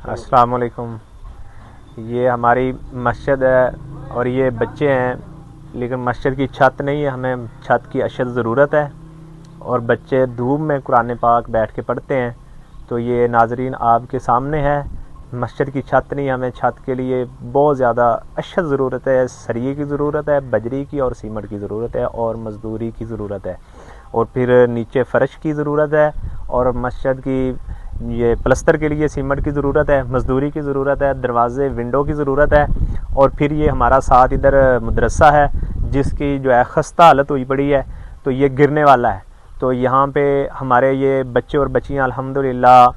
السلام علیکم۔ یہ ہماری مسجد ہے اور یہ بچے ہیں، لیکن مسجد کی چھت نہیں ہے، ہمیں چھت کی اشد ضرورت ہے اور بچے دھوپ میں قرآن پاک بیٹھ کے پڑھتے ہیں۔ تو یہ ناظرین آپ کے سامنے ہے، مسجد کی چھت نہیں، ہمیں چھت کے لیے بہت زیادہ اشد ضرورت ہے، سریے کی ضرورت ہے، بجری کی اور سیمنٹ کی ضرورت ہے اور مزدوری کی ضرورت ہے، اور پھر نیچے فرش کی ضرورت ہے، اور مسجد کی یہ پلستر کے لیے سیمنٹ کی ضرورت ہے، مزدوری کی ضرورت ہے، دروازے ونڈو کی ضرورت ہے، اور پھر یہ ہمارا ساتھ ادھر مدرسہ ہے جس کی جو ہے خستہ حالت ہوئی پڑی ہے، تو یہ گرنے والا ہے۔ تو یہاں پہ ہمارے یہ بچے اور بچیاں الحمدللہ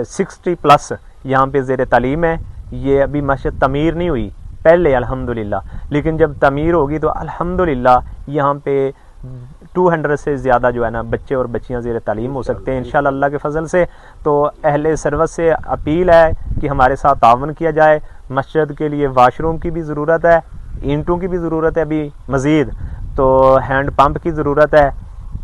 60+ یہاں پہ زیر تعلیم ہے۔ یہ ابھی مسجد تعمیر نہیں ہوئی پہلے الحمدللہ، لیکن جب تعمیر ہوگی تو الحمدللہ یہاں پہ 200 سے زیادہ جو ہے نا بچے اور بچیاں زیر تعلیم ہو سکتے ہیں انشاءاللہ اللہ کے فضل سے۔ تو اہل سروس سے اپیل ہے کہ ہمارے ساتھ تعاون کیا جائے۔ مسجد کے لیے واش روم کی بھی ضرورت ہے، اینٹوں کی بھی ضرورت ہے، ابھی مزید تو ہینڈ پمپ کی ضرورت ہے،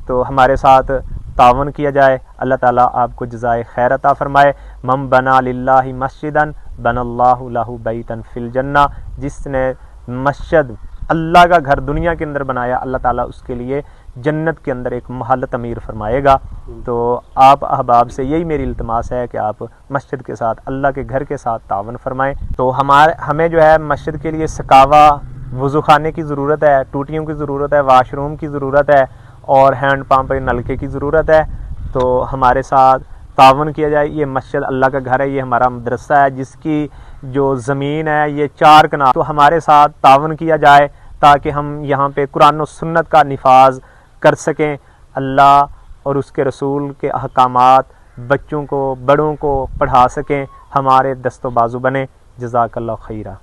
تو ہمارے ساتھ تعاون کیا جائے۔ اللہ تعالیٰ آپ کو جزائے خیر عطا فرمائے۔ من بنا للہ مسجدا بنا اللہ لہ بیتا فی الجنہ، جس نے مسجد اللہ کا گھر دنیا کے اندر بنایا، اللہ تعالیٰ اس کے لیے جنت کے اندر ایک محل تعمیر فرمائے گا۔ تو آپ احباب سے یہی میری التماس ہے کہ آپ مسجد کے ساتھ اللہ کے گھر کے ساتھ تعاون فرمائیں۔ تو ہمیں جو ہے مسجد کے لیے سکاوا، وضو خانے کی ضرورت ہے، ٹوٹیوں کی ضرورت ہے، واش روم کی ضرورت ہے اور ہینڈ پمپ نلکے کی ضرورت ہے۔ تو ہمارے ساتھ تعاون کیا جائے۔ یہ مسجد اللہ کا گھر ہے، یہ ہمارا مدرسہ ہے جس کی جو زمین ہے یہ 4 کنال، تو ہمارے ساتھ تعاون کیا جائے تاکہ ہم یہاں پہ قرآن و سنت کا نفاذ کر سکیں، اللہ اور اس کے رسول کے احکامات بچوں کو بڑوں کو پڑھا سکیں، ہمارے دست و بازو بنے۔ جزاک اللہ خیرہ۔